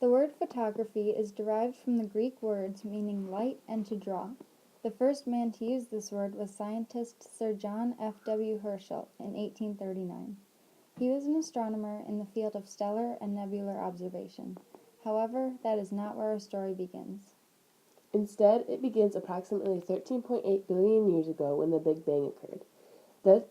The word photography is derived from the Greek words meaning light and to draw. The first man to use this word was scientist Sir John F. W. Herschel in 1839. He was an astronomer in the field of stellar and nebular observation. However, that is not where our story begins. Instead, it begins approximately 13.8 billion years ago when the Big Bang occurred.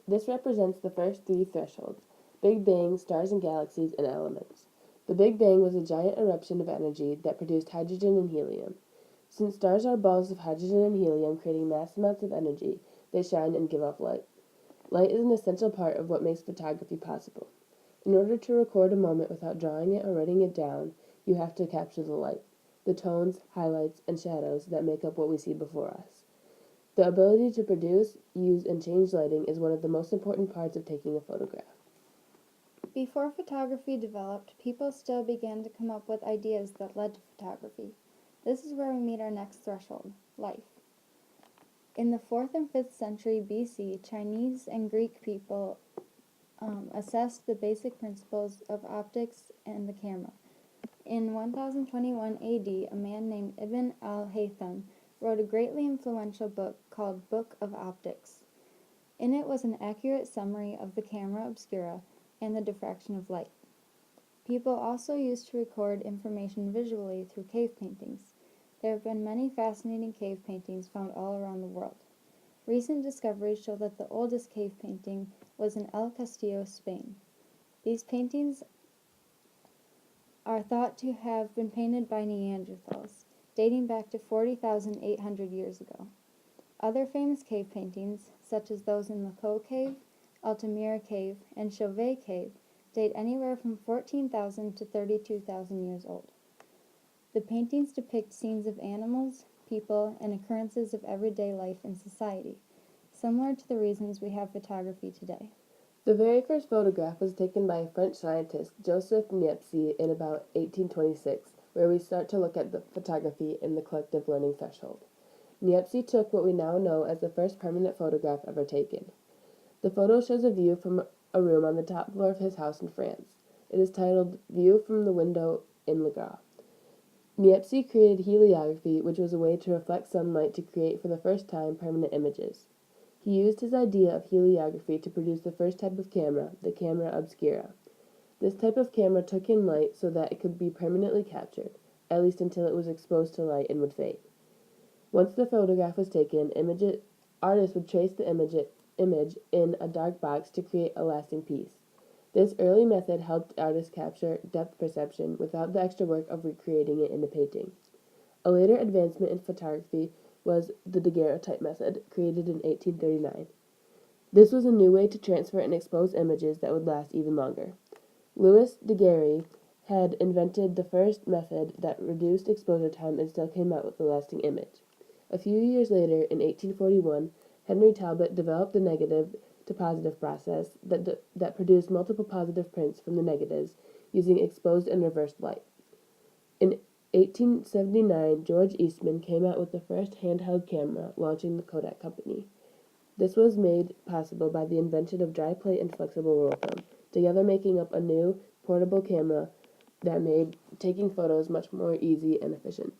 This represents the first three thresholds: Big Bang, stars and galaxies, and elements. The Big Bang was a giant eruption of energy that produced hydrogen and helium. Since stars are balls of hydrogen and helium creating mass amounts of energy, they shine and give off light. Light is an essential part of what makes photography possible. In order to record a moment without drawing it or writing it down, you have to capture the light, the tones, highlights, and shadows that make up what we see before us. The ability to produce, use, and change lighting is one of the most important parts of taking a photograph. Before photography developed, people still began to come up with ideas that led to photography. This is where we meet our next threshold, life. In the 4th and 5th century BC, Chinese and Greek people assessed the basic principles of optics and the camera. In 1021 AD, a man named Ibn al-Haytham wrote a greatly influential book called Book of Optics. In it was an accurate summary of the camera obscura and the diffraction of light. People also used to record information visually through cave paintings. There have been many fascinating cave paintings found all around the world. Recent discoveries show that the oldest cave painting was in El Castillo, Spain. These paintings are thought to have been painted by Neanderthals, dating back to 40,800 years ago. Other famous cave paintings, such as those in Laco Cave, Altamira Cave, and Chauvet Cave, date anywhere from 14,000 to 32,000 years old. The paintings depict scenes of animals, people, and occurrences of everyday life in society, similar to the reasons we have photography today. The very first photograph was taken by a French scientist, Joseph Niepce, in about 1826, where we start to look at the photography in the collective learning threshold. Niepce took what we now know as the first permanent photograph ever taken. The photo shows a view from a room on the top floor of his house in France. It is titled View from the Window in Le Gras. Niepce created heliography, which was a way to reflect sunlight to create for the first time permanent images. He used his idea of heliography to produce the first type of camera, the camera obscura. This type of camera took in light so that it could be permanently captured, at least until it was exposed to light and would fade. Once the photograph was taken, artists would trace the image in a dark box to create a lasting piece. This early method helped artists capture depth perception without the extra work of recreating it in a painting. A later advancement in photography was the daguerreotype method, created in 1839. This was a new way to transfer and expose images that would last even longer. Louis Daguerre had invented the first method that reduced exposure time and still came out with a lasting image. A few years later, in 1841, Henry Talbot developed the negative to positive process that produced multiple positive prints from the negatives using exposed and reversed light. In 1879, George Eastman came out with the first handheld camera, launching the Kodak Company. This was made possible by the invention of dry plate and flexible roll film, together making up a new, portable camera that made taking photos much more easy and efficient.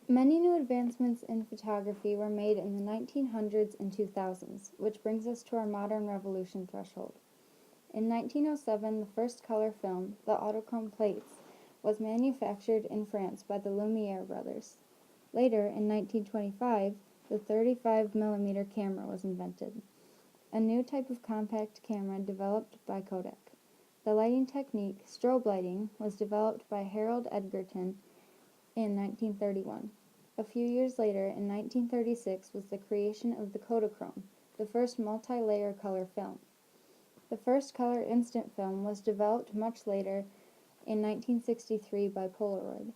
Many new advancements in photography were made in the 1900s and 2000s, which brings us to our modern revolution threshold. In 1907, the first color film, the Autochrome plates, was manufactured in France by the Lumiere brothers. Later, in 1925, the 35mm camera was invented, a new type of compact camera developed by Kodak. The lighting technique, strobe lighting, was developed by Harold Edgerton in 1931. A few years later, in 1936, was the creation of the Kodachrome, the first multi-layer color film. The first color instant film was developed much later in 1963 by Polaroid.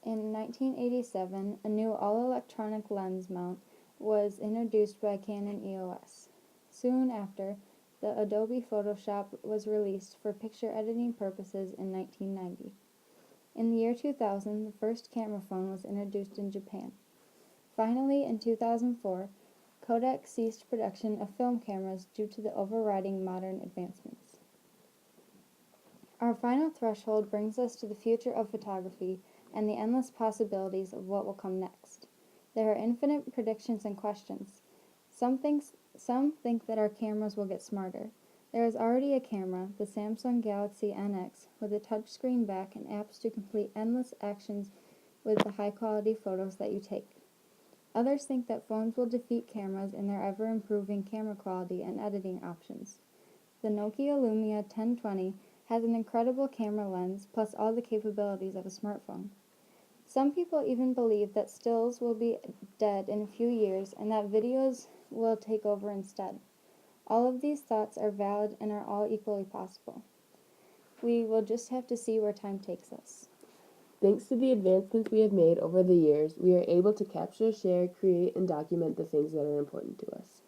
In 1987, a new all-electronic lens mount was introduced by Canon EOS. Soon after, the Adobe Photoshop was released for picture editing purposes in 1990. In the year 2000, the first camera phone was introduced in Japan. Finally, in 2004, Kodak ceased production of film cameras due to the overriding modern advancements. Our final threshold brings us to the future of photography and the endless possibilities of what will come next. There are infinite predictions and questions. Some think that our cameras will get smarter. There is already a camera, the Samsung Galaxy NX, with a touchscreen back and apps to complete endless actions with the high-quality photos that you take. Others think that phones will defeat cameras in their ever-improving camera quality and editing options. The Nokia Lumia 1020 has an incredible camera lens plus all the capabilities of a smartphone. Some people even believe that stills will be dead in a few years and that videos will take over instead. All of these thoughts are valid and are all equally possible. We will just have to see where time takes us. Thanks to the advancements we have made over the years, we are able to capture, share, create, and document the things that are important to us.